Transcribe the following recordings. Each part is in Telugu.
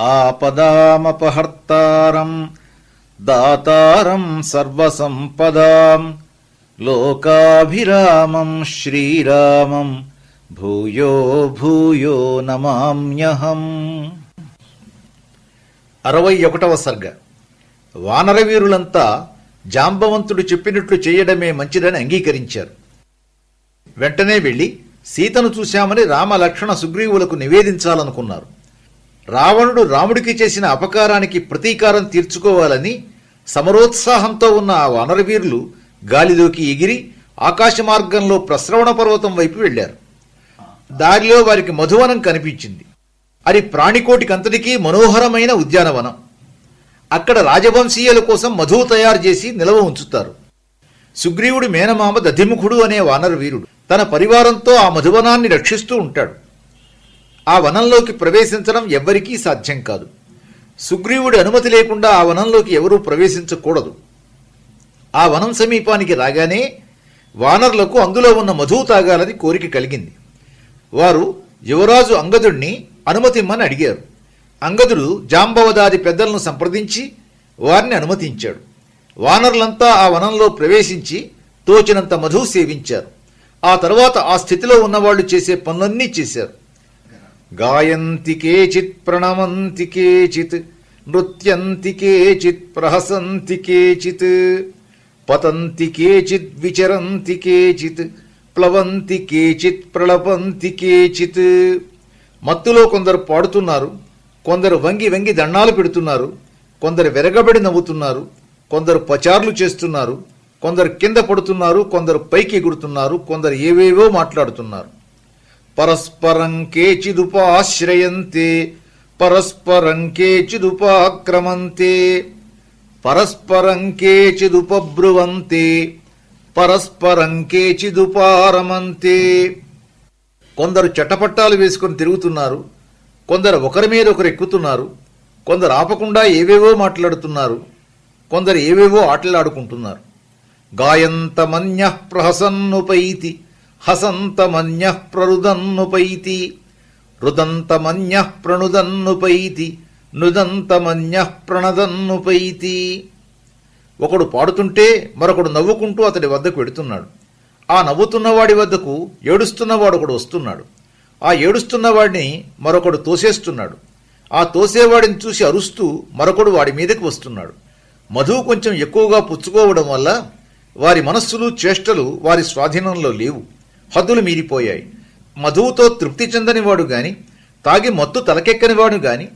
ఆపదామపహర్తారం దాతారం సర్వసంపదాం లోకాభిరామం శ్రీరామం భూయో భూయో నమామ్యహం. 61వ సర్గ. వానరవీరులంతా జాంబవంతుడు చెప్పినట్లు చేయడమే మంచిదని అంగీకరించారు. వెంటనే వెళ్లి సీతను చూశామని రామ లక్ష్మణ సుగ్రీవులకు నివేదించాలనుకున్నారు. రావణుడు రాముడికి చేసిన అపకారానికి ప్రతీకారం తీర్చుకోవాలని సమరోత్సాహంతో ఉన్న ఆ వానరవీరులు గాలిలోకి ఎగిరి ఆకాశ మార్గంలో ప్రస్రవణ పర్వతం వైపు వెళ్లారు. దారిలో వారికి మధువనం కనిపించింది. అది ప్రాణికోటికంతటికీ మనోహరమైన ఉద్యానవనం. అక్కడ రాజవంశీయుల కోసం మధువు తయారు చేసి నిలవ ఉంచుతారు. సుగ్రీవుడి మేనమామ దధిముఖుడు అనే వానరవీరుడు తన పరివారంతో ఆ మధువనాన్ని రక్షిస్తూ ఉంటాడు. ఆ వనంలోకి ప్రవేశించడం ఎవ్వరికీ సాధ్యం కాదు. సుగ్రీవుడి అనుమతి లేకుండా ఆ వనంలోకి ఎవరూ ప్రవేశించకూడదు. ఆ వనం సమీపానికి రాగానే వానరులకు అందులో ఉన్న మధువు తాగాలని కోరిక కలిగింది. వారు యువరాజు అంగదుడిని అనుమతిమ్మని అడిగారు. అంగదుడు జాంబవదాది పెద్దలను సంప్రదించి వారిని అనుమతించాడు. వానరులంతా ఆ వనంలో ప్రవేశించి తోచినంత మధువు సేవించారు. ఆ తర్వాత ఆ స్థితిలో ఉన్నవాళ్లు చేసే పనులన్నీ చేశారు. గాయంతి కేచిత్ ప్రణమంతి కేచిత్ నృత్యంతి కేచిత్ ప్రహసంతి కేచిత్ పతంతి కేచిత్ విచరంతి కేచిత్ ప్లవంతి కేచిత్ ప్రళపంతి కేచిత్. మత్తులో కొందరు పాడుతున్నారు, కొందరు వంగి వంగి దండాలు పెడుతున్నారు, కొందరు వెరగబడి నవ్వుతున్నారు, కొందరు పచార్లు చేస్తున్నారు, కొందరు కింద పడుతున్నారు, కొందరు పైకి ఎగురుతున్నారు, కొందరు ఏవేవో మాట్లాడుతున్నారు. పరస్పరం కేచిదుపాశ్రయంతే పరస్పరం కేచిదుపాక్రమంతే పరస్పరం కేచిదుపబ్రువంతే పరస్పరం కేచిదుపారమంతే. కొందరు చట్టపట్టాలు వేసుకుని తిరుగుతున్నారు, కొందరు ఒకరి మీద ఒకరు ఎక్కుతున్నారు, కొందరు ఆపకుండా ఏవేవో మాట్లాడుతున్నారు, కొందరు ఏవేవో ఆటలాడుకుంటున్నారు. గాయంతమన్యః ప్రహసన్నుపైతి హసంతమన్యః ప్రరుదన్నుపైతి రుదంతమన్యః ప్రణుదన్నుపైతి నుదంతమన్యః ప్రణదన్నుపైతి. ఒకడు పాడుతుంటే మరొకడు నవ్వుకుంటూ అతడి వద్దకు వెడుతున్నాడు. ఆ నవ్వుతున్నవాడి వద్దకు ఏడుస్తున్నవాడు ఒకడు వస్తున్నాడు. ఆ ఏడుస్తున్నవాడిని మరొకడు తోసేస్తున్నాడు. ఆ తోసేవాడిని చూసి అరుస్తూ మరొకడు వాడి మీదకి వస్తున్నాడు. మధువు కొంచెం ఎక్కువగా పుచ్చుకోవడం వల్ల వారి మనస్సులు చేష్టలు వారి స్వాధీనంలో లేవు. హద్దులు మీరిపోయాయి. మధువుతో తృప్తి చెందనివాడు గాని తాగి మత్తు తలకెక్కనివాడు గాని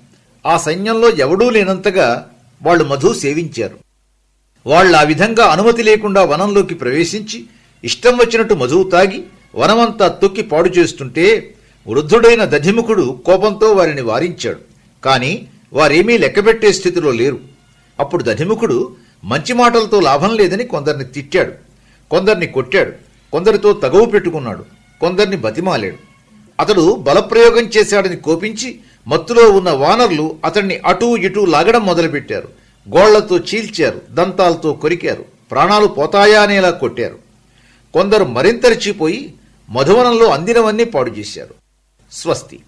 ఆ సైన్యంలో ఎవడూ లేనంతగా వాళ్లు మధువు సేవించారు. వాళ్ళు ఆ విధంగా అనుమతి లేకుండా వనంలోకి ప్రవేశించి ఇష్టం వచ్చినట్టు మధువు తాగి వనమంతా తొక్కి పాడు చేస్తుంటే వృద్ధుడైన దధిముఖుడు కోపంతో వారిని వారించాడు. కాని వారేమీ లెక్కబెట్టే స్థితిలో లేరు. అప్పుడు దధిముఖుడు మంచి మాటలతో లాభం లేదని కొందరిని తిట్టాడు, కొందరిని కొట్టాడు, కొందరితో తగవు పెట్టుకున్నాడు, కొందరిని బతిమాలాడు. అతడు బలప్రయోగం చేశాడని కోపించి మత్తులో ఉన్న వానరులు అతన్ని అటూ ఇటూ లాగడం మొదలుపెట్టారు. గోళ్లతో చీల్చారు, దంతాలతో కొరికారు, ప్రాణాలు పోతాయా అనేలా కొట్టారు. కొందరు మరింత రెచ్చిపోయి మధువనంలో అందినవన్నీ పాడు చేశారు. స్వస్తి.